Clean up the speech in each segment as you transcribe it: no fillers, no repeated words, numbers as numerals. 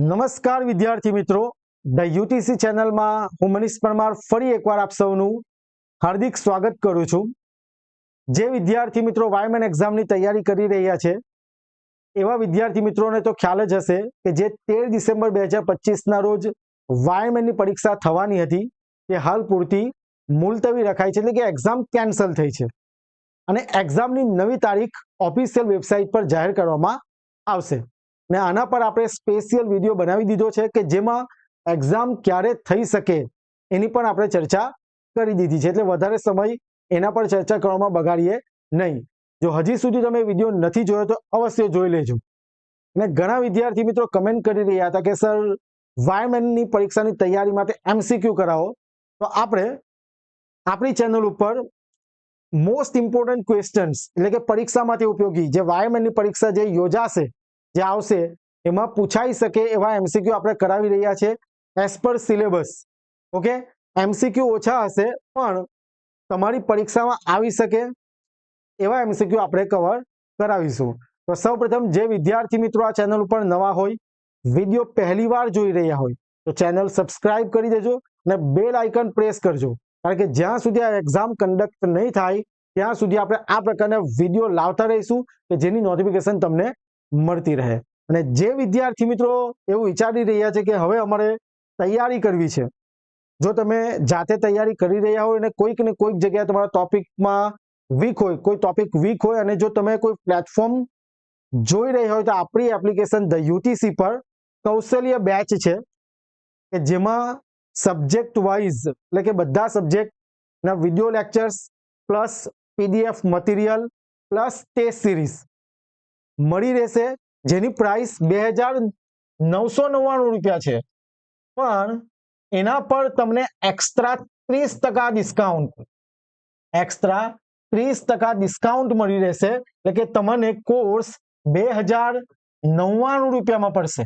નમસ્કાર વિદ્યાર્થી મિત્રો, ધ યુટીસી ચેનલમાં હું મનીષ પરમાર ફરી એકવાર આપ સૌનું હાર્દિક સ્વાગત કરું છું. જે વિદ્યાર્થી મિત્રો વાયમેન એક્ઝામની તૈયારી કરી રહ્યા છે એવા વિદ્યાર્થી મિત્રોને તો ખ્યાલ જ હશે કે જે 13 ડિસેમ્બર 2025ના રોજ વાયમેનની પરીક્ષા થવાની હતી તે હાલ પૂરતી મુલતવી રખાઈ છે, એટલે કે એક્ઝામ કેન્સલ થઈ છે અને એક્ઝામની નવી તારીખ ઓફિશિયલ વેબસાઇટ પર જાહેર કરવામાં આવશે. ને આના પર આપણે સ્પેશિયલ વિડીયો બનાવી દીધો છે કે જેમાં એક્ઝામ ક્યારે થઈ શકે એની પણ આપણે ચર્ચા કરી દીધી છે, એટલે વધારે સમય એના પર ચર્ચા કરવામાં બગાડીએ નહીં. જો હજી સુધી તમે વિડીયો નથી જોયો તો અવશ્ય જોઈ લેજો. અને ઘણા વિદ્યાર્થી મિત્રો કમેન્ટ કરી રહ્યા હતા કે સર વાયમેનની પરીક્ષાની તૈયારી માટે MCQ કરાવો, તો આપણે આપણી ચેનલ ઉપર મોસ્ટ ઇમ્પોર્ટન્ટ ક્વેશ્ચન્સ એટલે કે પરીક્ષા માટે ઉપયોગી જે વાયમેનની પરીક્ષા જે યોજાશે જે આવશે એમાં પૂછાઈ શકે એવા MCQ આપણે કરાવી રહ્યા છે as per syllabus. Okay, MCQ ઓછા હશે પણ તમારી પરીક્ષામાં આવી શકે એવા MCQ આપણે કવર કરાવીશું. તો સૌપ્રથમ જે વિદ્યાર્થી મિત્રો આ ચેનલ ઉપર નવા હોય, વિડીયો પહેલીવાર જોઈ રહ્યા હોય તો ચેનલ સબસ્ક્રાઇબ કરી દેજો અને બેલ આઇકન પ્રેસ કરજો, કારણ કે જ્યાં સુધી આ એક્ઝામ કન્ડક્ટ નહીં થાય ત્યાં સુધી આપણે આ પ્રકારના વિડીયો લાવતા રહીશું કે જેની નોટિફિકેશન તમને મળતી રહે. અને જે વિદ્યાર્થી મિત્રો એવું વિચારી રહ્યા છે કે હવે અમારે તૈયારી કરવી છે, જો તમે જાતે તૈયારી કરી રહ્યા હોય અને કોઈક ને કોઈક જગ્યાએ તમારા ટોપિકમાં વીક હોય, કોઈ ટોપિક વીક હોય અને જો તમે કોઈ પ્લેટફોર્મ જોઈ રહ્યા હોય તો આપણી એપ્લિકેશન ધ યુટીસી પર કૌશલ્ય બેચ છે કે જેમાં સબ્જેક્ટ વાઇઝ એટલે કે બધા સબ્જેક્ટના video lectures plus PDF material plus test series મળી રહેશે, જેની પ્રાઇસ 2999 રૂપિયા છે, પણ એના પર તમને એક્સ્ટ્રા 30% ડિસ્કાઉન્ટ મળી રહેશે, એટલે કે તમને કોર્સ 2099 રૂપિયામાં પડશે.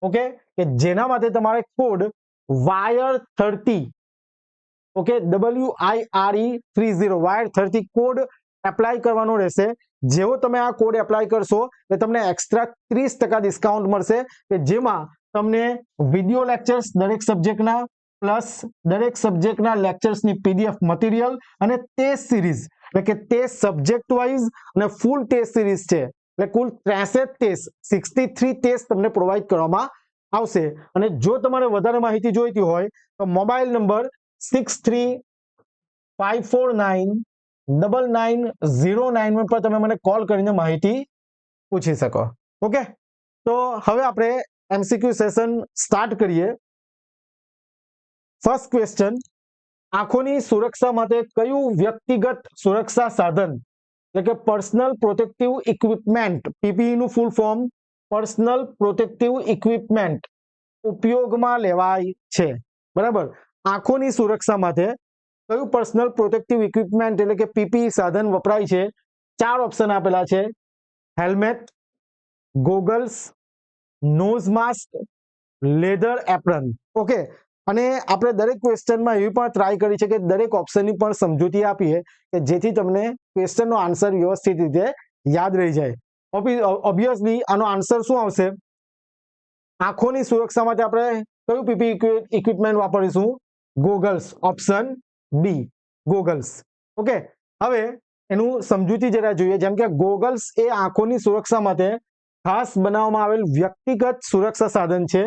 ઓકે, કે જેના માટે તમારે code WIRE30 okay WIRE30 WIRE30 code apply કરવાનો રહેશે. જેવો તમે આ કોડ એપ્લાય કરશો એટલે તમને એક્સ્ટ્રા 30% ડિસ્કાઉન્ટ મળશે કે જેમાં તમને વિડીયો લેક્ચર્સ દરેક સબ્જેક્ટના પ્લસ દરેક સબ્જેક્ટના લેક્ચર્સની PDF મટીરિયલ અને ટેસ્ટ સિરીઝ એટલે કે ટેસ્ટ સબ્જેક્ટ વાઇઝ અને ફૂલ ટેસ્ટ સિરીઝ છે, એટલે કુલ 63 ટેસ્ટ 63 ટેસ્ટ તમને પ્રોવાઈડ કરવામાં આવશે. અને જો તમારે વધારે માહિતી જોઈતી હોય તો મોબાઈલ નંબર 6354999091 પર તમે મને કોલ કરીને માહિતી પૂછી શકો. ઓકે, તો હવે આપણે MCQ સેશન સ્ટાર્ટ કરીએ. ફર્સ્ટ ક્વેશ્ચન, આંખોની સુરક્ષા માટે કયું વ્યક્તિગત સુરક્ષા સાધન એટલે કે પર્સનલ પ્રોટેક્ટિવ ઇક્વિપમેન્ટ PPE નું full form personal protective equipment ઉપયોગમાં લેવાય છે? બરાબર, આંખોની સુરક્ષા માટે કયું પર્સનલ પ્રોટેક્ટિવ ઇક્વિપમેન્ટ એટલે કે PPE સાધન વપરાય છે? 4 ઓપ્શન આપેલા છે: helmet, goggles, nose mask, leather apron. Okay, અને આપણે દરેક ક્વેશ્ચનમાં એવી પણ ટ્રાય કરી છે કે દરેક ઓપ્શનની પણ સમજૂતી આપીએ કે જેથી તમને ક્વેશ્ચનનો આન્સર વ્યવસ્થિત રીતે યાદ રહી જાય. ઓબ્વિયસલી આનો આન્સર શું આવશે? આંખોની સુરક્ષા માટે આપણે કયું PPE ઇક્વિપમેન્ટ વાપરીશું? Goggles, option B goggles. Okay, હવે એનું સમજૂતી જરા જોઈએ. જેમ કે ગોગલ્સ એ આંખોની સુરક્ષા માટે ખાસ બનાવવામાં આવેલ વ્યક્તિગત સુરક્ષા સાધન છે.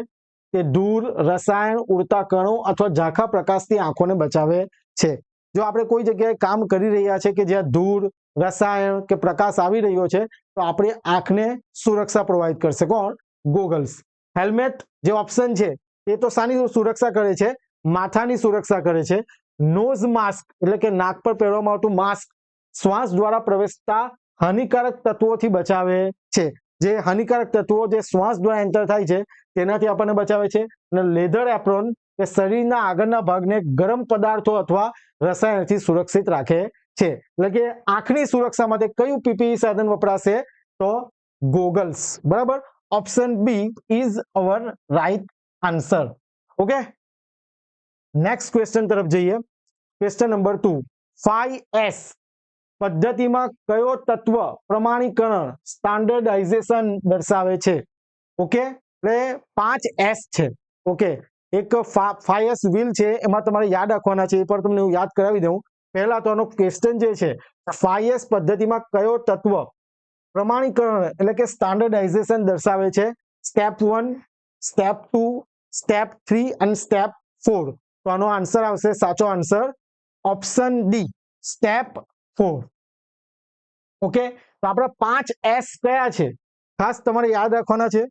તે ધૂળ, રસાયણ, ઉડતા કણો અથવા ઝાંખા પ્રકાશથી આંખોને બચાવે છે. જો આપણે કોઈ જગ્યાએ કામ કરી રહ્યા છે કે જ્યાં ધૂળ, રસાયણ કે પ્રકાશ આવી રહ્યો છે તો આપણી આંખને સુરક્ષા પ્રોવાઈડ કરશે. કોણ? ગોગલ્સ. હેલ્મેટ જે ઓપ્શન છે એ તો શાની સુરક્ષા કરે છે? માથાની સુરક્ષા કરે છે. નોઝ માસ્ક એટલે કે નાક પર પહેરવામાં આવતું માસ્ક શ્વાસ દ્વારા પ્રવેશતા હાનિકારક તત્વોથી બચાવે છે. જે હાનિકારક તત્વો જે શ્વાસ દ્વારા એન્ટર થાય છે તેનાથી આપણને બચાવે છે. અને લેધર એપ્રોન એ શરીરના આગળના ભાગને ગરમ પદાર્થો અથવા રસાયણથી સુરક્ષિત રાખે છે. એટલે કે આંખની સુરક્ષા માટે કયું PPE સાધન વપરાશે? તો ગોગલ્સ. બરાબર, option B is our right answer. Okay, next question તરફ જઈએ. ક્વેશ્ચન નંબર 2, 5S પદ્ધતિમાં કયો તત્વ પ્રમાણીકરણ સ્ટાન્ડર્ડાઇઝેશન દર્શાવે છે? ઓકે, એટલે 5S છે. ઓકે, એક 5S વ્હીલ છે, એમાં તમારે યાદ રાખવાના છે. એ પર તમને હું યાદ કરાવી દઉં. પહેલા તો આનો ક્વેશ્ચન જે છે, 5S પદ્ધતિમાં કયો તત્વ પ્રમાણીકરણ એટલે કે સ્ટાન્ડર્ડાઇઝેશન દર્શાવે છે? સ્ટેપ 1, સ્ટેપ 2, સ્ટેપ 3 અને સ્ટેપ 4. તો આનો આન્સર આવશે, સાચો answer option D, step 4. Okay, તો આપણા 5S કયા છે ખાસ તમારે યાદ રાખવાના છે.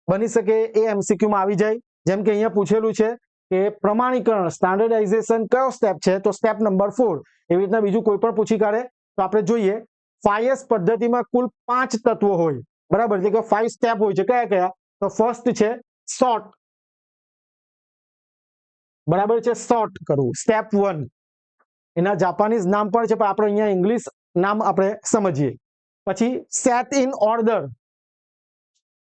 બની શકે એ MCQ માં આવી જાય. જેમ કે અહીંયા પૂછેલું છે કે પ્રમાણીકરણ સ્ટાન્ડર્ડાઇઝેશન કયો સ્ટેપ છે? તો સ્ટેપ નંબર 4. એવી રીતના બીજું કોઈ પણ પૂછી કાઢે તો આપણે જોઈએ 5S પદ્ધતિમાં કુલ 5 તત્વો હોય, બરાબર, એટલે કે 5 સ્ટેપ હોય છે. કયા કયા? તો ફર્સ્ટ છે સોર્ટ, બરાબર છે, સોર્ટ કરવું, સ્ટેપ 1. એના જાપાનીઝ નામ પણ છે, પણ આપણે અહીંયા ઇંગ્લિશ નામ આપણે સમજીએ. પછી સેટ ઇન ઓર્ડર,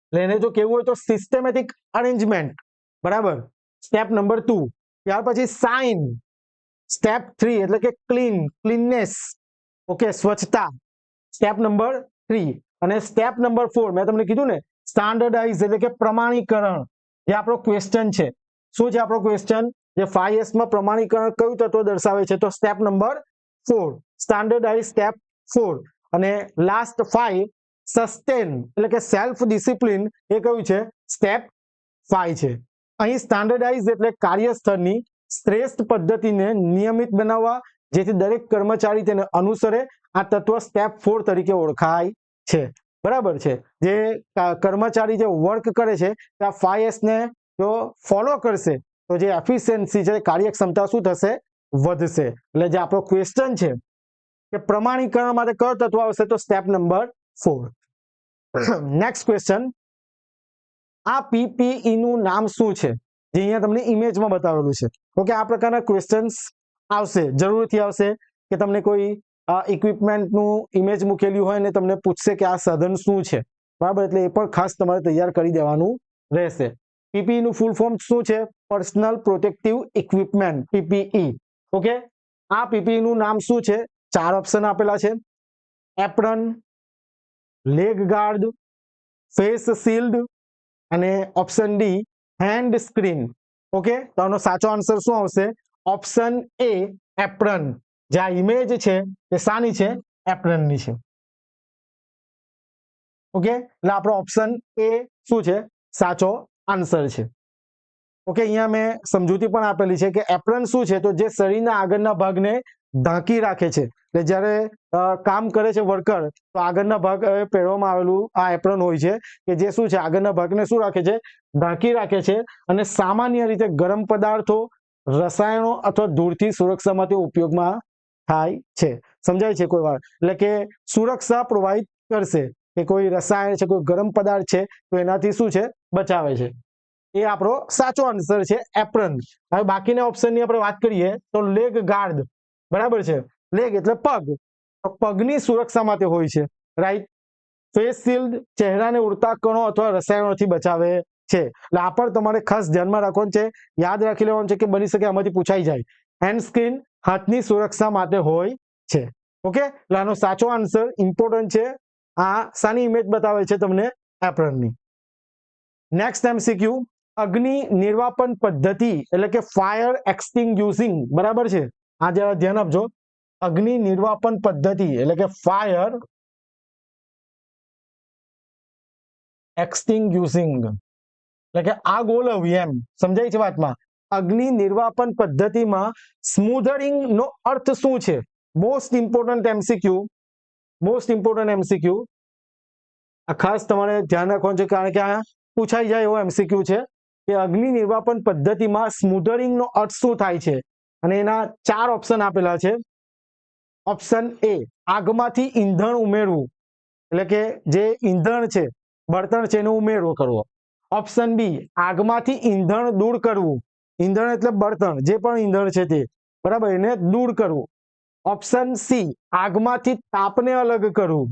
એટલે એને જો કેવું હોય તો સિસ્ટમેટિક અરેન્જમેન્ટ, બરાબર, સ્ટેપ નંબર 2. ત્યાર પછી સાઇન, સ્ટેપ 3 એટલે કે ક્લીનનેસ, ઓકે, સ્વચ્છતા, સ્ટેપ નંબર 3. અને સ્ટેપ નંબર 4 મેં તમને કીધું ને, સ્ટાન્ડર્ડાઇઝ એટલે કે પ્રમાણીકરણ. જે આપણો ક્વેશ્ચન છે, શું છે આપણો ક્વેશ્ચન? જે 5S માં પ્રમાણીકરણ કયું તત્વ દર્શાવે છે? તો સ્ટેપ નંબર 4, સ્ટાન્ડર્ડાઇઝ, સ્ટેપ 4. અને લાસ્ટ 5 સસ્ટેન એટલે કે સેલ્ફ ડિસિપ્લિન, એ કયું છે? સ્ટેપ 5 છે. અહીં સ્ટાન્ડર્ડાઇઝ એટલે કાર્યસ્થળની શ્રેષ્ઠ પદ્ધતિને નિયમિત બનાવવા, જેથી દરેક કર્મચારી તેને અનુસરે. આ તત્વ સ્ટેપ 4 તરીકે ઓળખાય છે, બરાબર છે. જે કર્મચારી જે વર્ક કરે છે ત્યાં 5S ને જો ફોલો કરશે તો જે એફિશિયન્સી છે, કાર્યક્ષમતા શું થશે? વધશે. એટલે જે આપણો ક્વેશ્ચન છે કે પ્રમાણીકરણ માટે કયો તત્વ આવશે? તો સ્ટેપ નંબર 4. નેક્સ્ટ ક્વેશ્ચન, આ પીપીઈ નું નામ શું છે? જે અહીંયા તમને ઇમેજમાં બતાવેલું છે. ઓકે, આ પ્રકારના ક્વેશ્ચન્સ આવશે, જરૂરથી આવશે કે તમને કોઈ ઇક્વિપમેન્ટનું ઇમેજ મૂકેલી હોય ને તમને પૂછશે કે આ સાધન શું છે, બરાબર, એટલે એ પણ ખાસ તમારે તૈયાર કરી દેવાનું રહેશે. પીપીઈ નું ફૂલ ફોર્મ શું છે? Personal protective equipment, PPE. Okay, આ પીપીઈ નું નામ શું છે? 4 ઓપ્શન આપેલા છે: apron, leg guard, face shield અને option D hand screen. Okay, તો આનો સાચો આન્સર શું આવશે? Option A, apron. જે આ ઇમેજ છે એ શાની છે? એપ્રનની છે. ઓકે, એટલે આપણો ઓપ્શન એ શું છે? સાચો આન્સર છે. ઓકે, અહીંયા મેં સમજૂતી પણ આપેલી છે કે એપ્રન શું છે? તો જે શરીરના આગળના ભાગને ઢાંકી રાખે છે. એટલે જ્યારે કામ કરે છે વર્કર, તો આગળના ભાગ પહેરવામાં આવેલું આ એપ્રન હોય છે કે જે શું છે? આગળના ભાગને શું રાખે છે? ઢાંકી રાખે છે. અને સામાન્ય રીતે ગરમ પદાર્થો, રસાયણો અથવા ધૂળથી સુરક્ષા માટે ઉપયોગમાં થાય છે. સમજાય છે કોઈ વાર? એટલે કે સુરક્ષા પ્રોવાઈડ કરશે કે કોઈ રસાયણ છે, કોઈ ગરમ પદાર્થ છે, તો એનાથી શું છે? બચાવે છે. એ આપણો સાચો આન્સર છે, એપ્રન. હવે બાકીના ઓપ્શનની આપણે વાત કરીએ તો લેગ ગાર્ડ, બરાબર છે, લેગ એટલે પગ, તો પગની સુરક્ષા માટે હોય છે, રાઈટ. ફેસ શિલ્ડ ચહેરાને ઉડતા કણો અથવા રસાયણોથી બચાવે છે. એટલે આ પણ તમારે ખાસ ધ્યાનમાં રાખવાનું છે, યાદ રાખી લેવાનું છે કે બની શકે આમાંથી પૂછાઈ જાય. હેન્ડ સ્ક્રીન હાથની સુરક્ષા માટે હોય છે. ઓકે, એટલે આનો સાચો આન્સર ઇમ્પોર્ટન્ટ છે. આ શાની ઇમેજ બતાવે છે તમને? એપ્રનની. નેક્સ્ટ MCQ, અગ્નિ નિર્વાપન પદ્ધતિ એટલે કે ફાયર એક્સટિંગ્યુશિંગ, બરાબર છે. આ જરા ધ્યાન આપજો. અગ્નિ નિર્વાપન પદ્ધતિ એટલે કે ફાયર એક્સટિંગ્યુશિંગ એટલે કે આગ ઓલવવી, એમ સમજાય છે વાતમાં. અગ્નિ નિર્વાપન પદ્ધતિમાં સ્મૂધરિંગ નો અર્થ શું છે? Most important MCQ, most important MCQ. આ ખાસ તમારે ધ્યાન રાખવાનું છે કારણ કે આ પૂછાઈ જાય એવો MCQ છે કે અગ્નિ નિર્વાપન પદ્ધતિમાં સ્મૂધરિંગ નો અર્થ શું થાય છે? અને એના 4 ઓપ્શન આપેલા છે. ઓપ્શન એ, આગમાંથી ઈંધણ ઉમેરવું, એટલે કે જે ઈંધણ છે, બળતણ છે, એનો ઉમેરો કરવો. ઓપ્શન બી, આગમાંથી ઈંધણ દૂર કરવું. ઈંધણ એટલે બળતણ, જે પણ ઈંધણ છે તે, બરાબર, એને દૂર કરવું. ઓપ્શન સી, આગમાંથી તાપને અલગ કરવું.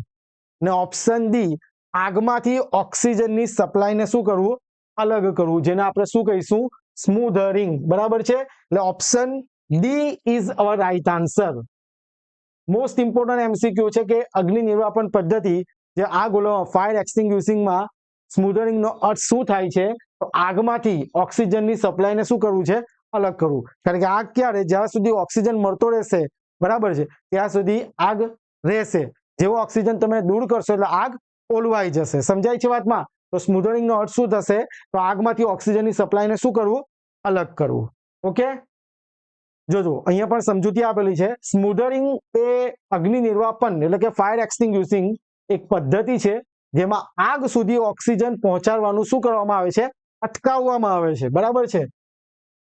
અને ઓપ્શન ડી, આગમાંથી ઓક્સિજનની સપ્લાયને શું કરવું? અલગ કરવું, જેને આપણે શું કહીશું? સ્મૂધરિંગ, બરાબર છે. એટલે option D is our right answer. Most important MCQ છે કે અગ્નિ નિર્વાપન પદ્ધતિ, જે આગ ઓલવવા, ફાયર એક્સટિંગ્યુશિંગમાં સ્મૂધરિંગ નો અર્થ શું થાય છે? તો આગમાંથી ઓક્સિજનની સપ્લાયને શું કરવું છે? અલગ કરવું. કારણ કે આગ ક્યારે? જ્યાં સુધી ઓક્સિજન મળતો રહેશે, બરાબર છે, ત્યાં સુધી આગ રહેશે. જેવો ઓક્સિજન તમે દૂર કરશો એટલે આગ ઓલવાઈ જશે. સમજાય છે વાતમાં? તો સ્મૂધરિંગ નો અર્થ શું થશે? તો આગમાંથી ઓક્સિજનની સપ્લાયને શું કરવું? અલગ કરવું. ઓકે, જોજો અહીંયા પણ સમજૂતી આપેલી છે. સ્મૂધરિંગ એ અગ્નિ નિર્વાપન એટલે કે ફાયર એક્સટિંગ્યુશિંગ એક પદ્ધતિ છે જેમાં આગ સુધી ઓક્સિજન પહોંચાડવાનું શું કરવામાં આવે છે? અટકાવવામાં આવે છે. બરાબર છે,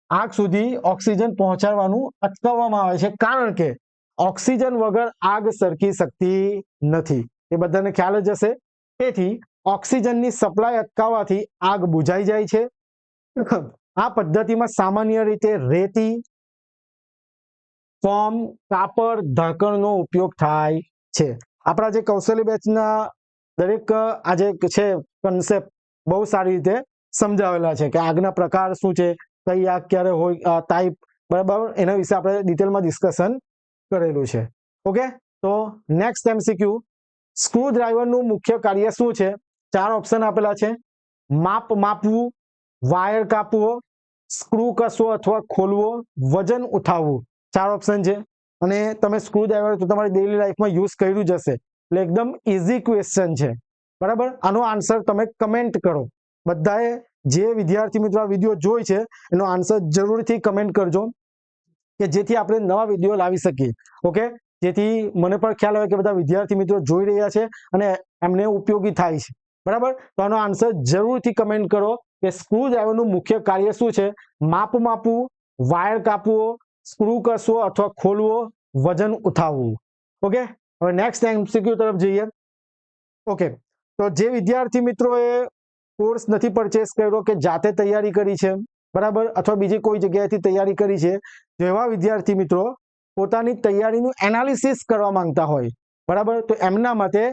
આગ સુધી ઓક્સિજન પહોંચાડવાનું અટકાવવામાં આવે છે, કારણ કે ઓક્સિજન વગર આગ સરકી શકતી નથી. એ બધાને ખ્યાલ જ હશે. તેથી ઓક્સિજનની સપ્લાય અટકાવવાથી આગ બુઝાઈ જાય છે. આ પદ્ધતિમાં સામાન્ય રીતે રેતી, ફોમ, કાપડ, ઢાંકણનો ઉપયોગ થાય છે. આપણા જે કૌશલ્ય બેચના દરેક આ જે છે કન્સેપ્ટ બહુ સારી રીતે સમજાવેલા છે કે આગના પ્રકાર શું છે, કઈ આગ ક્યારે હોય, ટાઈપ, બરાબર, એના વિશે આપણે ડિટેલમાં ડિસ્કશન કરેલું છે. ઓકે, તો નેક્સ્ટ એમસીક્યુ, સ્ક્રૂ ડ્રાઈવરનું મુખ્ય કાર્ય શું છે? 4 ઓપ્શન આપેલા છે. માપ માપવું, વાયર કાપવો, સ્ક્રૂ કસવો અથવા ખોલવો, વજન ઉઠાવવું. 4 ઓપ્શન છે. અને તમે સ્ક્રૂ ડ્રાઈવર તો તમારી ડેઈલી લાઈફમાં યુઝ કર્યું જ હશે, એટલે એકદમ ઇઝી ક્વેશ્ચન છે. બરાબર, આનો આન્સર તમે કમેન્ટ કરો. બધાએ જે વિદ્યાર્થી મિત્રો આ વિડીયો જોઈ છે એનો આન્સર જરૂરથી કમેન્ટ કરજો, કે જેથી આપણે નવા વિડીયો લાવી શકીએ. ઓકે, જેથી મને પણ ખ્યાલ આવે કે બધા વિદ્યાર્થી મિત્રો જોઈ રહ્યા છે અને એમને ઉપયોગી થાય છે. બરાબર, તો આનો આન્સર જરૂરથી કમેન્ટ કરો કે સ્ક્રૂ ડ્રાઈવરનું મુખ્ય કાર્ય શું છે? માપ માપવું, વાયર કાપવો, સ્ક્રૂ કસવો અથવા ખોલવો, વજન ઉઠાવવું. ઓકે, હવે નેક્સ્ટ એમસીક્યુ તરફ જઈએ. ઓકે, તો જે વિદ્યાર્થી મિત્રોએ કોર્સ નથી પરચેસ કર્યો કે જાતે તૈયારી કરી છે, બરાબર, અથવા બીજી કોઈ જગ્યાએથી તૈયારી કરી છે, તો એવા વિદ્યાર્થી મિત્રો પોતાની તૈયારીનું એનાલિસિસ કરવા માંગતા હોય, બરાબર, તો એમના માટે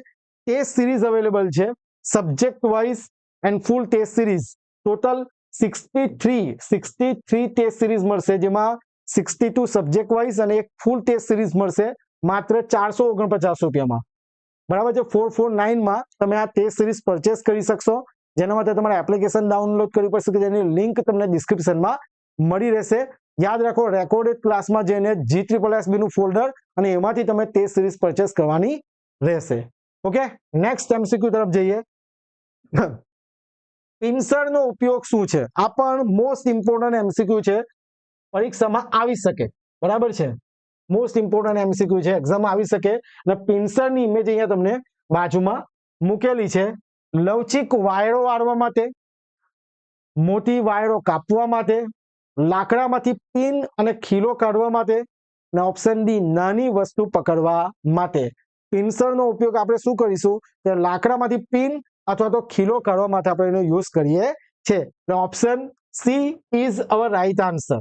ટેસ્ટ સિરીઝ અવેલેબલ છે. Subject wise and full test series total 63 test series મળશે, જેમાં 62 સબ્જેક્ટ વાઇઝ અને એક ફૂલ ટેસ્ટ સિરીઝ મળશે માત્ર 449 રૂપિયામાં. બરાબર છે, 449માં તમે આ ટેસ્ટ સિરીઝ પરચેસ કરી શકશો. જેના માટે તમારે એપ્લિકેશન ડાઉનલોડ કરવી પડશે, કે જેની લિંક તમને ડિસ્ક્રિપ્શનમાં મળી રહેશે. યાદ રાખો, રેકોર્ડેડ ક્લાસમાં જઈને GSSB નું ફોલ્ડર અને એમાંથી તમે ટેસ્ટ સિરીઝ પરચેસ કરવાની રહેશે. ઓકે, નેક્સ્ટ એમસીક્યુ તરફ જઈએ. પિન્સરનો ઉપયોગ શું છે? આ પણ મોસ્ટ ઇમ્પોર્ટન્ટ એમસીક્યુ છે, પરીક્ષામાં આવી શકે. બરાબર છે, મોસ્ટ ઇમ્પોર્ટન્ટ એમસીક્યુ છે, એક્ઝામમાં આવી શકે. અને પિન્સરની ઇમેજ અહીંયા તમને બાજુમાં મૂકેલી છે. લવચીક વાયરો વાળવા માટે, મોટી વાયરો કાપવા માટે, લાકડામાંથી પિન અને ખીલો કાઢવા માટે, અને ઓપ્શન ડી નાની વસ્તુ પકડવા માટે. પિન્સરનો ઉપયોગ આપણે શું કરીશું? કે લાકડામાંથી પિન અથવા તો ખીલો કાઢવા માટે આપણે એનો યુઝ કરીએ છીએ. Option C is our right answer.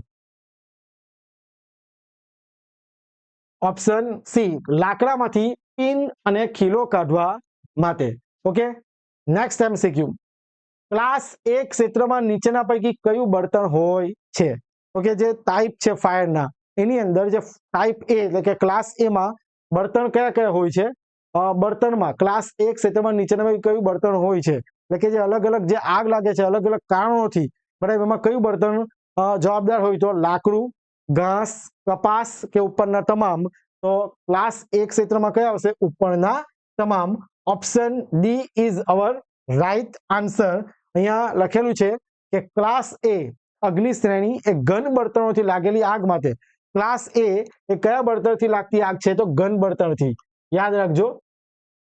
Option C, લાકડામાંથી પિન અને ખીલો કાઢવા માટે. Okay, next MCQ, class A ક્ષેત્રમાં નીચેના પૈકી કયું બળતણ હોય છે? ઓકે, જે ટાઈપ છે ફાયરના, એની અંદર જે ટાઈપ એ એટલે કે ક્લાસ એમાં બળતણ કયા કયા હોય છે? બળતણમાં ક્લાસ એ ક્ષેત્રમાં નીચેના પૈકી કયું બળતણ હોય છે? એટલે કે જે અલગ અલગ જે આગ લાગે છે અલગ અલગ કારણોથી, બરાબર, એમાં કયું બળતણ જવાબદાર હોય? તો લાકડું, ઘાસ, કપાસ કે ઉપરના તમામ. તો ક્લાસ એ ક્ષેત્રમાં કયા આવશે? ઉપરના તમામ. Option D is our right answer. અહીંયા લખેલું છે કે ક્લાસ એ અગ્નિ શ્રેણી એ ઘન બળતણોથી લાગેલી આગ માટે. ક્લાસ એ કયા બળતણથી લાગતી આગ છે? તો ઘન બળતણથી. યાદ રાખજો,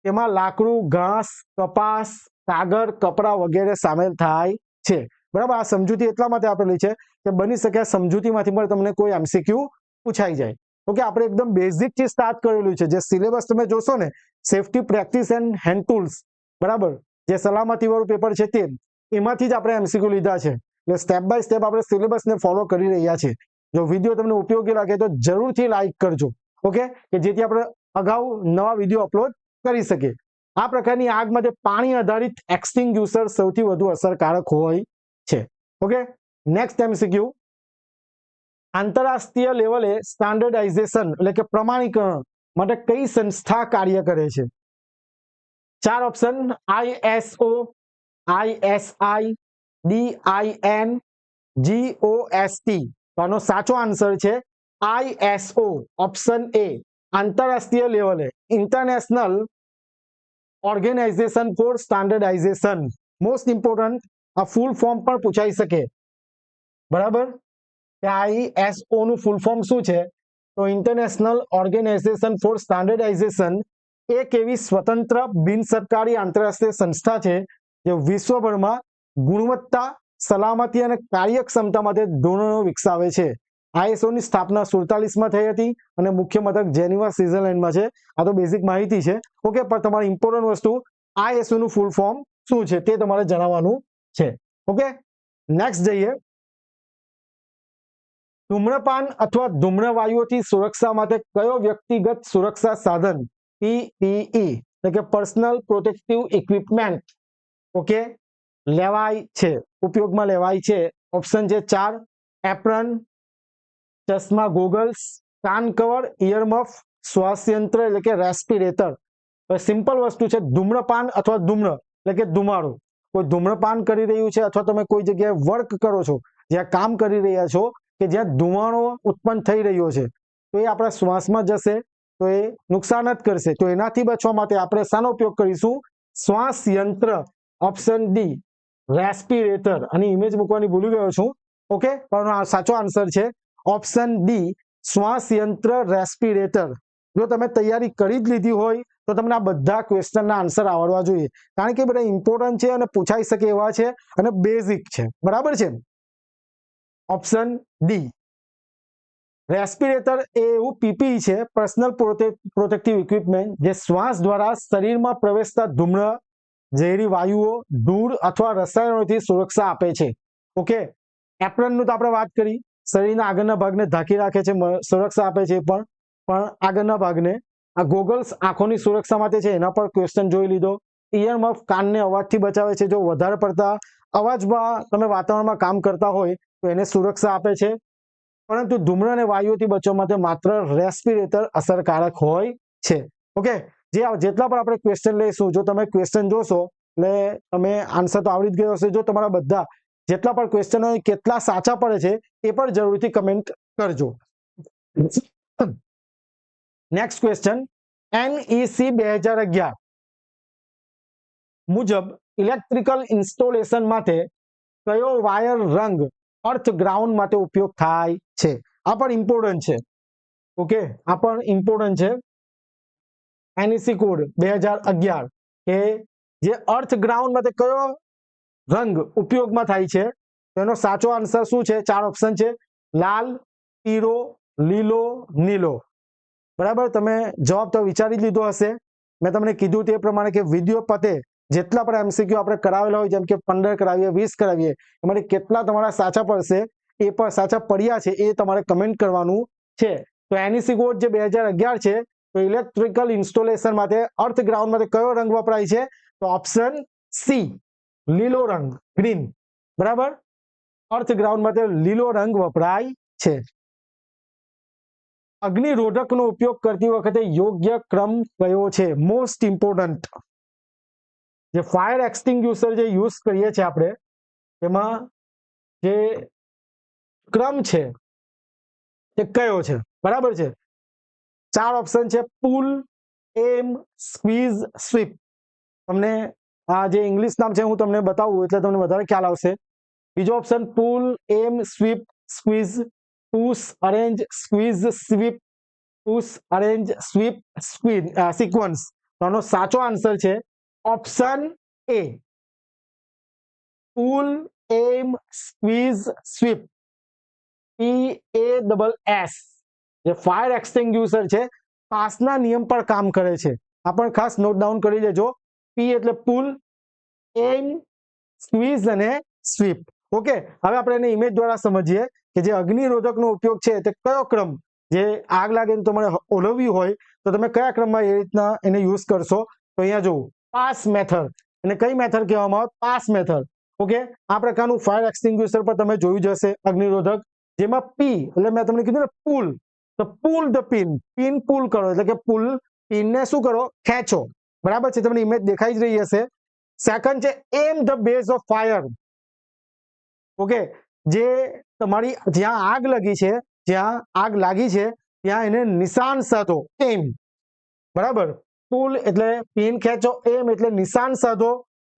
એમાં લાકડું, ઘાસ, કપાસ, કાગળ, કપડા વગેરે સામેલ થાય છે. બરાબર, આ સમજૂતી એટલા માટે આપેલી છે કે બની શકે આ સમજૂતીમાંથી પણ તમને કોઈ એમસીક્યુ પૂછાઈ જાય. ઓકે, આપણે એકદમ બેઝિક થી સ્ટાર્ટ કરેલું છે. જે સિલેબસ તમે જોશો ને, safety practice and hand tools, બરાબર, જે સલામતી વાળું પેપર છે તે, એમાંથી જ આપણે એમસીક્યુ લીધા છે. એટલે સ્ટેપ બાય સ્ટેપ આપણે સિલેબસને ફોલો કરી રહ્યા છીએ. જો વિડીયો તમને ઉપયોગી લાગે તો જરૂરથી લાઈક કરજો. ઓકે, કે જેથી આપણે અગાઉ નવા વિડીયો અપલોડ કરી શકીએ. આ પ્રકારની આગ માટે પાણી આધારિત એક્સટિંગ્યુશર સૌથી વધુ અસરકારક હોય છે. ઓકે, નેક્સ્ટ એમસીક્યુ, આંતરરાષ્ટ્રીય લેવલે સ્ટાન્ડર્ડાઇઝેશન એટલે કે પ્રમાણીકરણ માટે કઈ સંસ્થા કાર્ય કરે છે? 4 ઓપ્શન: ISO, ISI, DINGOST. તો આનો સાચો આન્સર છે ISO, ઓપ્શન એ, આંતરરાષ્ટ્રીય લેવલે International Organization for Standardization. Most important, આ ફૂલ ફોર્મ પણ પૂછાઈ શકે. બરાબર, ISO નું ફૂલ ફોર્મ શું છે? તો ઇન્ટરનેશનલ ઓર્ગેનાઇઝેશન ફોર સ્ટાન્ડર્ડાઇઝેશન એક એવી સ્વતંત્ર બિન સરકારી આંતરરાષ્ટ્રીય સંસ્થા છે જે વિશ્વભરમાં ગુણવત્તા, સલામતી અને કાર્યક્ષમતા માટે ધોરણો વિકસાવે છે. ISO ની સ્થાપના 47માં થઈ હતી અને મુખ્ય મથક જેનીવા, સ્વિટ્ઝરલેન્ડમાં છે. આ તો બેઝિક માહિતી છે. ઓકે, પણ તમારી ઇમ્પોર્ટન્ટ વસ્તુ ISO નું ફૂલ ફોર્મ શું છે તે તમારે જણાવવાનું છે. ઓકે, નેક્સ્ટ જઈએ. ધૂમ્રપાન અથવા ધૂમ્રવાયુઓથી સુરક્ષા માટે કયો વ્યક્તિગત સુરક્ષા સાધન PPE એટલે કે પર્સનલ પ્રોટેક્ટિવ ઇક્વિપમેન્ટ ઓકે લેવાય છે, ઉપયોગમાં લેવાય છે? ઓપ્શન છે 4 એપ્રન, ચશ્મા, ગોગલ્સ, કાન કવર, ઇયરમફ, શ્વાસ યંત્ર એટલે કે રેસ્પિરેટર. સિમ્પલ વસ્તુ છે, ધૂમ્રપાન અથવા ધૂમ્ર એટલે કે ધુમાડો. કોઈ ધૂમ્રપાન કરી રહ્યું છે અથવા તમે કોઈ જગ્યાએ વર્ક કરો છો, જ્યાં કામ કરી રહ્યા છો કે જ્યાં ધુમાડો ઉત્પન્ન થઈ રહ્યો છે, તો એ આપણા શ્વાસમાં જશે તો એ નુકસાન જ કરશે. તો એનાથી બચવા માટે આપણે શાનો ઉપયોગ કરીશું? શ્વાસ યંત્ર, ઓપ્શન ડી રેસ્પિરેટર. આની ઇમેજ મૂકવાની ભૂલી ગયો છું. ઓકે, પણ આ સાચો આન્સર છે ઓપ્શન ડી શ્વાસ યંત્ર રેસ્પિરેટર. જો તમે તૈયારી કરી જ લીધી હોય તો તમને આ બધા ક્વેશ્ચનના આન્સર આવડવા જોઈએ, કારણ કે બધા ઇમ્પોર્ટન્ટ છે અને પૂછાઈ શકે એવા છે અને બેઝિક છે. બરાબર છે? ઓપ્શન ડી રેસ્પિરેટર એ એવું પીપીઈ છે, પર્સનલ પ્રોટેક્ટિવ ઇક્વિપમેન્ટ, જે શ્વાસ દ્વારા શરીરમાં પ્રવેશતા ધૂમ્ર, ઝેરી વાયુઓ, ધૂળ અથવા રસાયણોથી સુરક્ષા આપે છે. ઓકે, એપ્રનનું તો આપણે વાત કરી, શરીરના આગળના ભાગને ઢાંકી રાખે છે, સુરક્ષા આપે છે. પણ આગળના ભાગને. આ ગોગલ્સ આંખોની સુરક્ષા માટે છે, એના પર ક્વેશ્ચન જોઈ લીધો. ઇયરમફ કાનને અવાજથી બચાવે છે, જો વધારે પડતા અવાજમાં તમે વાતાવરણમાં કામ કરતા હોય તો એને સુરક્ષા આપે છે. પરંતુ ધૂમ્ર અને વાયુઓથી બચવા માટે માત્ર રેસ્પિરેટર અસરકારક હોય છે. ઓકે, જેટલા પણ આપણે ક્વેશ્ચન લઈશું, જો તમે ક્વેશ્ચન જોશો એટલે તમે આન્સર તો આવડી જ ગયો હશે. જો તમારા બધા જેટલા પણ ક્વેશ્ચન હોય કેટલા સાચા પડે છે એ પણ જરૂરથી કમેન્ટ કરજો. નેક્સ્ટ ક્વેશ્ચન, NEC 2011 મુજબ ઇલેક્ટ્રિકલ ઇન્સ્ટોલેશન માટે કયો વાયર રંગ અર્થ ગ્રાઉન્ડ માટે ઉપયોગ થાય છે? આ પણ ઇમ્પોર્ટન્ટ છે. ઓકે, આ પણ ઇમ્પોર્ટન્ટ છે. NEC કોડ 2011 કે જે અર્થ ગ્રાઉન્ડ માટે કયો રંગ ઉપયોગમાં થાય છે? તેનો સાચો આન્સર શું છે? 4 ઓપ્શન છે: લાલ, પીળો, લીલો, નીલો. બરાબર, તમે જવાબ તો વિચારી જ લીધો હશે. મેં તમને કીધું તે પ્રમાણે કે વિડીયો પતે જેટલા પણ MCQ આપણે કરાવેલા હોય, જેમ કે 15 કરાવીએ, 20 કરાવીએ, એમાંથી કેટલા તમારા સાચા પડશે એ પણ સાચા પડ્યા છે એ તમારે કમેન્ટ કરવાનું છે. તો NEC કોડ જે 2011 છે, તો ઇલેક્ટ્રિકલ ઇન્સ્ટોલેશન માટે અર્થ ગ્રાઉન્ડ માટે કયો રંગ વપરાય છે? તો ઓપ્શન સી લીલો રંગ, ગ્રીન. બરાબર, અર્થ ગ્રાઉન્ડ માટે લીલો રંગ વપરાય છે. અગ્નિરોધકનો ઉપયોગ કરતી વખતે યોગ્ય ક્રમ કયો છે? મોસ્ટ ઇમ્પોર્ટન્ટ, જે ફાયર એક્સટિંગ્યુશર જે યુઝ કરીએ છીએ આપણે, એમાં જે ક્રમ છે તે કયો છે? બરાબર છે, 4 ઓપ્શન છે: પુલ, એમ, સ્ક્વીઝ, સ્વીપ. તમને આ જે ઇંગ્લિશ નામ છે હું તમને બતાવું એટલે તમને વધારે ખ્યાલ આવશે. બીજો option pull, aim, sweep, squeeze, push, arrange, squeeze, sweep, push, arrange, sweep, squeeze, sequence. તો આનો સાચો આન્સર છે option A pull, aim, squeeze, sweep. PASS જે ફાયર એક્સટિંગ્યુશર છે, પાસના નિયમ પર કામ કરે છે. આ પણ ખાસ નોટ ડાઉન કરી લેજો. P એટલે પુલ, એમ, સ્ક્વીઝ અને સ્વીપ. ઓકે, હવે આપણે એને ઇમેજ દ્વારા સમજીએ કે જે અગ્નિરોધકનો ઉપયોગ છે તે કયો ક્રમ, જે આગ લાગે તો તમારે ઓલવવી હોય તો તમે કયા ક્રમમાં એ રીતના એને યુઝ કરશો? તો અહીંયા જોવું, પાસ મેથડ. અને કઈ મેથડ કહેવામાં આવે? Pass method. ઓકે, આ પ્રકારનું ફાયર એક્સટિંગ્યુશર પર તમે જોયું જ હશે અગ્નિરોધક, જેમાં પી એટલે મેં તમને કીધું ને પુલ, તો પુલ ધ પિન, પિન પુલ કરો એટલે કે પુલ, પિનને શું કરો? ખેંચો. બરાબર છે, તમને ઇમેજ દેખાઈ જ રહી હશે. સેકન્ડ છે am the base of fire. Okay, જે તમારી જ્યાં આગ લાગી છે, જ્યાં આગ લાગી છે ત્યાં એને નિશાન સાધો, એમ, બરાબર. પુલ એટલે પિન ખેંચો, એમ એટલે નિશાન સાધો.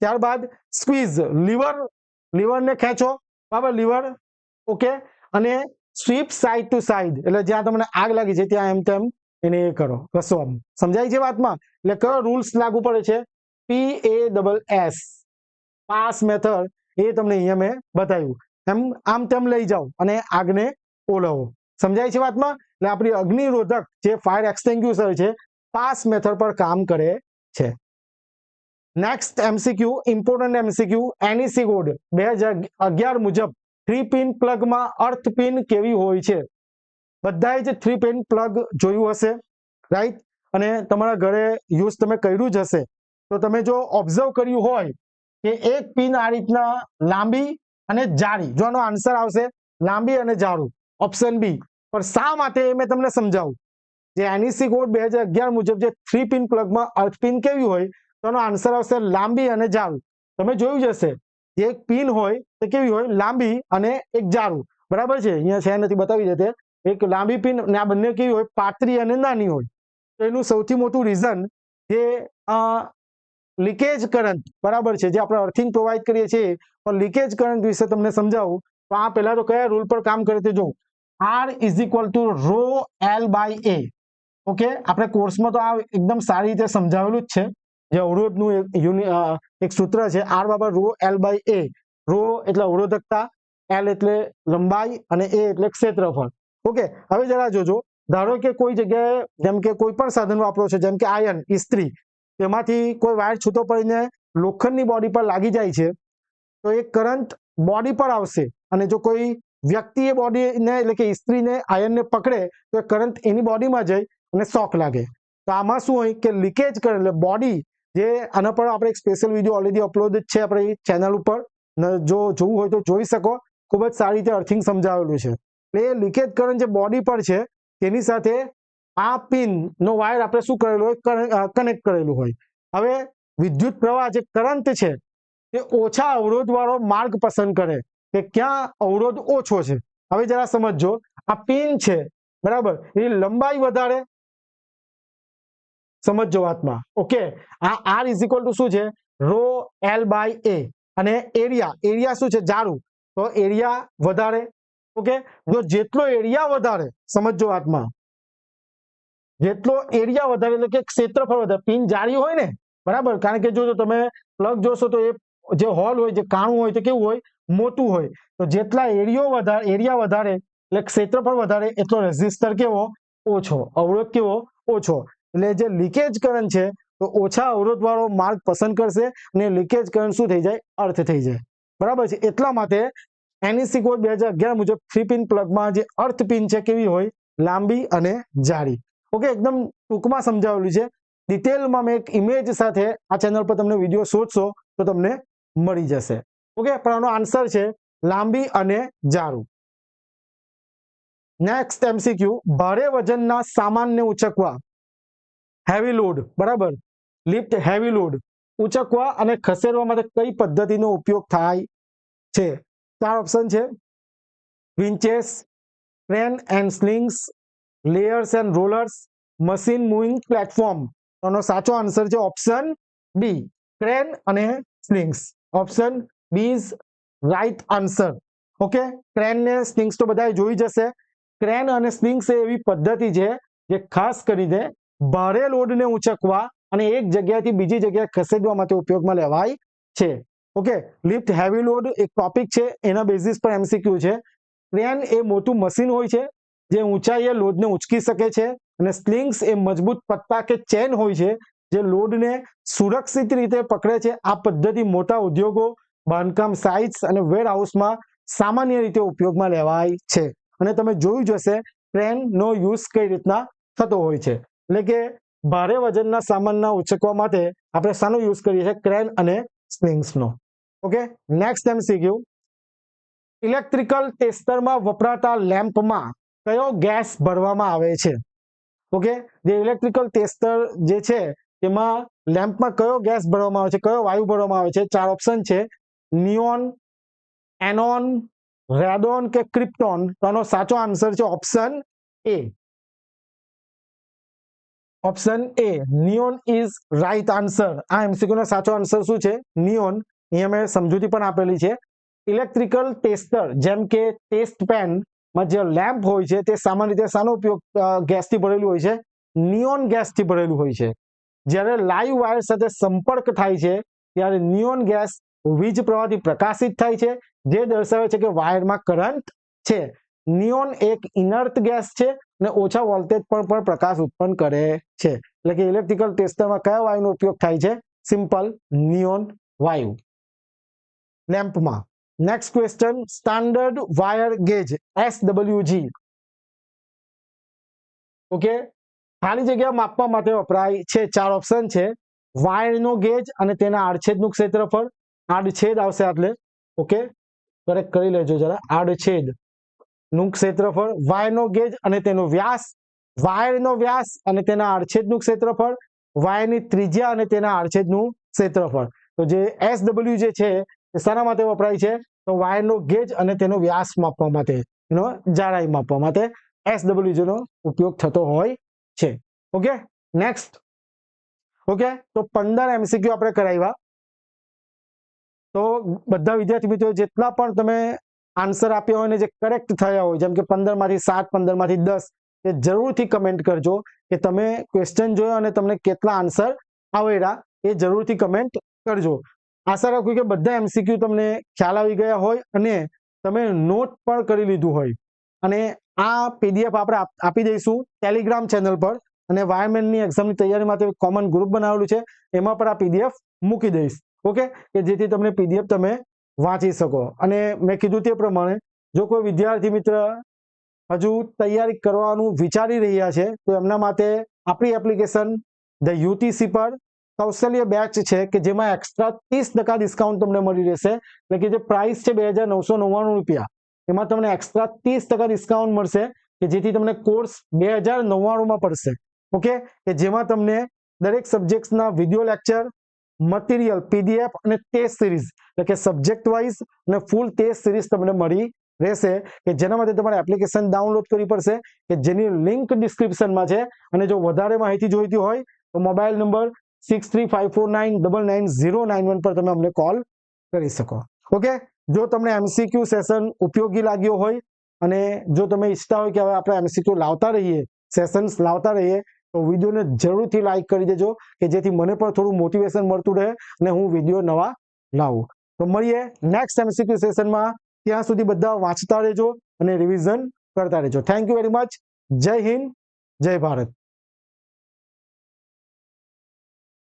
ત્યારબાદ સ્ક્વીઝ, લીવરને ખેંચો, બરાબર, લીવર. ઓકે, અને સ્વીપ સાઈડ ટુ સાઈડ એટલે જ્યાં તમને આગ લાગી છે ત્યાં એમ તેમ એને એ કરો, ઘસો. આમ સમજાય છે વાતમાં? એટલે કયો રૂલ્સ લાગુ પડે છે? PASS, પાસ મેથડ, એ તમને અહીંયા મેં બતાવ્યું. એમ આમ તેમ લઈ જાઓ અને આગને ઓલવો. સમજાય છે વાતમાં? એટલે આપણી અગ્નિરોધક જે ફાયર એક્સટિંગ્યુશર છે, પાસ મેથડ પર કામ કરે છે. Next MCQ, important MCQ, NEC code 2011 મુજબ 3 પિન પ્લગમાં અર્થ પિન કેવી હોય છે? બધાએ જ 3 પિન પ્લગ જોયું હશે, રાઈટ? અને તમારા ઘરે યુઝ તમે કર્યું જ હશે. તો તમે જો ઓબ્ઝર્વ કર્યું હોય કે એક પિન આ રીતના લાંબી અને જાડી, જો આનો આન્સર આવશે લાંબી અને જાડું, ઓપ્શન બી. પણ શા માટે એ મેં તમને સમજાવું. જે NEC કોડ 2011 મુજબ જે 3 પિન પ્લગમાં અર્થ પિન કેવી હોય, તો આનો આન્સર આવશે લાંબી અને જાડું. તમે જોયું જ હશે, એક પિન હોય તો કેવી હોય? લાંબી અને એક જાડું, બરાબર છે? અહીંયા છે નથી બતાવી દેતે. એક લાંબી પિન ને આ બંને કેવી હોય? પાતળી અને નાની હોય. તો એનું સૌથી મોટું રીઝન જે લીકેજ કરંટ, બરાબર છે, જે આપણે અર્થિંગ પ્રોવાઈડ કરીએ છીએ, પણ લીકેજ કરંટ વિશે તમને સમજાવું તો આ પહેલા તો કયા રૂલ પર કામ કરે તે જો. R is equal to rho L by A. Okay, આપણે કોર્સમાં તો આ એકદમ સારી રીતે સમજાવેલું જ છે. જે અવરોધનું એક સૂત્ર છે, R બરાબર rho L by A. Rho એટલે અવરોધકતા, L એટલે લંબાઈ અને A એટલે ક્ષેત્રફળ. ઓકે, હવે જરા જોજો. ધારો કે કોઈ જગ્યાએ, જેમ કે કોઈ પણ સાધન વાપરો છો, જેમ કે આયર્ન, ઇસ્ત્રી, તેમાંથી કોઈ વાયર છૂટો પડીને લોખંડની બોડી પર લાગી જાય છે, તો એ કરંટ બોડી પર આવશે. અને જો કોઈ વ્યક્તિ એ બોડીને એટલે કે ઇસ્ત્રીને, આયર્નને પકડે તો એ કરંટ એની બોડીમાં જઈ અને શોક લાગે. તો આમાં શું હોય કે લીકેજ કરંટ એટલે બોડી, જે આના પર આપણે એક સ્પેશિયલ વિડીયો ઓલરેડી અપલોડ છે આપણી ચેનલ ઉપર, જો જોવું હોય તો જોઈ શકો. ખૂબ જ સારી રીતે અર્થિંગ સમજાવેલું છે. એટલે એ લીકેજ કરંટ જે બોડી પર છે તેની સાથે આ પિન નો વાયર આપણે શું કરેલું હોય? કનેક્ટ કરેલું હોય. હવે વિદ્યુત પ્રવાહ જે કરંટ છે તે ઓછા અવરોધ વાળો માર્ગ પસંદ કરે કે ક્યાં અવરોધ ઓછો છે. હવે જરા સમજો, આ પિન છે, બરાબર, એની લંબાઈ વધારે, સમજો વાતમાં. ઓકે, આ R ઇઝ ઇક્વલ ટુ શું છે? Rho L by A. અને એરિયા શું છે? જાડું, તો એરિયા વધારે. ઓકે, જો જેટલો એરિયા વધારે, સમજો વાતમાં, જેટલો એરિયા વધારે એટલે કે ક્ષેત્રફળ વધારે, પિન જાડી હોય ને, બરાબર, કારણ કે જો તમે પ્લગ જોશો તો એ જે હોલ હોય, જે કાણું હોય, તે કેવું હોય? મોટું હોય. તો જેટલા એરિયા વધારે એટલે ક્ષેત્રફળ વધારે, એટલો રેઝિસ્ટર કેવો? ઓછો. અવરોધ કેવો? ઓછો. એટલે જે લીકેજ કરંટ છે તો ઓછા અવરોધ વાળો માર્ગ પસંદ કરશે અને લીકેજ કરંટ શું થઈ જાય? અર્થ થઈ જાય, બરાબર છે? એટલા માટે NEC કોડ 2011 મુજબ 3 પિન પ્લગમાં જે અર્થ પિન છે કેવી હોય? લાંબી અને જાડી. ઓકે, એકદમ ટૂંકમાં સમજાવેલું છે. ડિટેલમાં મેં એક ઇમેજ સાથે આ ચેનલ પર તમને વિડીયો શોધશો તો તમને મળી જશે. ઓકે, પણ આનો આન્સર છે લાંબી અને જાડું. નેક્સ્ટ MCQ, ભારે વજનના સામાનને ઉચકવા, હેવી લોડ, બરાબર, લિફ્ટ હેવી લોડ ઉચકવા અને ખસેડવા માટે કઈ પદ્ધતિનો ઉપયોગ થાય છે? 4 ઓપ્શન છે: winches, crane and slings, layers and rollers, machine moving platform. આનો સાચો આન્સર છે ઓપ્શન બી, ક્રેન અને slings. Option B is right answer. Okay, crane ને સ્લિંગ્સ તો બધાએ જોઈ જશે. ક્રેન અને સ્લિંગ્સ એ એવી પદ્ધતિ છે જે ખાસ કરીને ભારે લોડને ઉંચકવા અને એક જગ્યાએથી બીજી જગ્યાએ ખસેડવા માટે ઉપયોગમાં લેવાય છે. ઓકે, લિફ્ટ હેવી લોડ એક ટોપિક છે, એના બેઝિસ પર MCQ છે. ક્રેન એ મોટું મશીન હોય છે જે ઊંચાઈએ લોડને ઉંચકી શકે છે, અને સ્લિંગ્સ એ મજબૂત પટ્ટા કે ચેન હોય છે જે લોડને સુરક્ષિત રીતે પકડે છે. આ પદ્ધતિ મોટા ઉદ્યોગો, બાંધકામ સાઇટ્સ અને વેર હાઉસમાં સામાન્ય રીતે ઉપયોગમાં લેવાય છે. અને તમે જોયું જ હશે ક્રેનનો યુઝ કઈ રીતના થતો હોય છે. એટલે કે ભારે વજનના સામાનના ઉચકવા માટે આપણે શાનો યુઝ કરીએ છીએ? ક્રેન અને સ્લિંગ્સનો. ઓકે, નેક્સ્ટ MCQ, ઇલેક્ટ્રિકલ ટેસ્ટરમાં વપરાતા લેમ્પમાં કયો ગેસ ભરવામાં આવે છે? ઓકે, જે ઇલેક્ટ્રિકલ ટેસ્ટર જે છે તેમાં લેમ્પમાં કયો ગેસ ભરવામાં આવે છે? કયો વાયુ ભરવામાં આવે છે? 4 ઓપ્શન છે: નિયોન, એનોન, રેડોન કે ક્રિપ્ટોન? તો આનો સાચો આન્સર છે option A. Option A neon is right answer. આ એમસીક્યુ નો સાચો આન્સર શું છે? નિયોન. અહીંયા મેં સમજૂતી પણ આપેલી છે. ઇલેક્ટ્રિકલ ટેસ્ટર જેમ કે ટેસ્ટ પેન માં જે લેમ્પ હોય છે તે સામાન્ય રીતે શાનો ઉપયોગ ગેસથી ભરેલું હોય છે? નિયોન ગેસથી ભરેલું હોય છે. જ્યારે લાઈવ વાયર સાથે સંપર્ક થાય છે ત્યારે નિયોન ગેસ વીજ પ્રવાહથી પ્રકાશિત થાય છે, જે દર્શાવે છે કે વાયરમાં કરંટ છે. નિયોન એક ઇનર્ટ ગેસ છે અને ઓછા વોલ્ટેજ પર પણ પ્રકાશ ઉત્પન્ન કરે છે. એટલે કે ઇલેક્ટ્રિકલ ટેસ્ટરમાં કયા વાયુનો ઉપયોગ થાય છે? સિમ્પલ નિયોન વાયુ લેમ્પમાં. Next question, standard wire gauge SWG. Okay, ખાલી જગ્યા માપવા માટે વપરાય છે. 4 ઓપ્શન છે. વાયરનો ગેજ અને તેના આડછેદનું ક્ષેત્રફળ. આડછેદ આવશે એટલે ઓકે, કરેક્ટ કરી લેજો જરા. આડછેદ નું ક્ષેત્રફળ, વાયરનો ગેજ અને તેનો વ્યાસ, વાયરનો વ્યાસ અને તેના આડછેદનું ક્ષેત્રફળ, વાયરની ત્રિજ્યા અને તેના આડછેદનું ક્ષેત્રફળ. તો જે SW જે છે એ શાના માટે વપરાય છે? તો વાયરનો ગેજ અને તેનો વ્યાસ માપવા માટે, એનો જાડાઈ માપવા માટે SW નો ઉપયોગ થતો હોય છે. Okay, next. ઓકે, તો 15 MCQ આપણે કરાવ્યા. તો બધા વિદ્યાર્થી મિત્રો જેટલા પણ તમે આન્સર આપ્યા હોય ને જે કરેક્ટ થયા હોય, જેમ કે 15 માંથી 7, 15 માંથી 10, એ જરૂરથી કમેન્ટ કરજો કે તમે ક્વેશ્ચન જોયો અને તમને કેટલા આન્સર આવડ્યા, એ જરૂરથી કમેન્ટ કરજો. આશા રાખું કે બધા એમસીક્યુ તમને ખ્યાલ આવી ગયા હોય અને તમે નોટ પણ કરી લીધું હોય. અને આ પીડીએફ આપણે આપી દઈશું ટેલિગ્રામ ચેનલ પર, અને વાયરમેનની એક્ઝામની તૈયારી માટે કોમન ગ્રુપ બનાવેલું છે, એમાં પણ આ પીડીએફ મૂકી દઈશ. ઓકે, કે જેથી તમને પીડીએફ તમે વાંચી શકો. અને મેં કીધું તે પ્રમાણે જો કોઈ વિદ્યાર્થી મિત્ર હજુ તૈયારી કરવાનું વિચારી રહ્યા છે તો એમના માટે આપણી એપ્લિકેશન ધ યુટીસી પર કૌશલ્ય બેચ છે કે જેમાં એક્સ્ટ્રા 30% ડિસ્કાઉન્ટ તમને મળી રહેશે. એટલે કે જે પ્રાઇસ છે 2999 રૂપિયા, એમાં તમને એક્સ્ટ્રા 30% ડિસ્કાઉન્ટ મળશે કે જેથી તમને કોર્સ 2099 પડશે. ઓકે, કે જેમાં તમને દરેક સબ્જેક્ટના વિડીયો લેક્ચર, મટીરિયલ, પીડીએફ અને ટેસ્ટ સિરીઝ, એટલે કે સબ્જેક્ટ વાઇઝ અને ફૂલ ટેસ્ટ સિરીઝ તમને મળી રહેશે. કે જેના માટે તમારે એપ્લિકેશન ડાઉનલોડ કરવી પડશે કે જેની લિંક ડિસ્ક્રિપ્શનમાં છે. અને જો વધારે માહિતી જોઈતી હોય તો મોબાઈલ નંબર 6354999091 પર તમે અમને કોલ કરી શકો. ઓકે, જો તમને એમસીક્યુ સેશન ઉપયોગી લાગ્યો હોય અને જો તમે ઈચ્છતા હોય કે હવે આપણે એમસીક્યુ લાવતા રહીએ, સેશન્સ લાવતા રહીએ, તો વિડીયોને જરૂરથી લાઈક કરી દેજો કે જેથી મને પણ થોડું મોટિવેશન મળતું રહે અને હું વિડીયો નવા લાવું. તો મળીએ નેક્સ્ટ એમસીક્યુ સેશનમાં. ત્યાં સુધી બધા વાંચતા રહેજો અને રિવિઝન કરતા રહેજો. Thank you very much. જય હિન્દ, જય ભારત.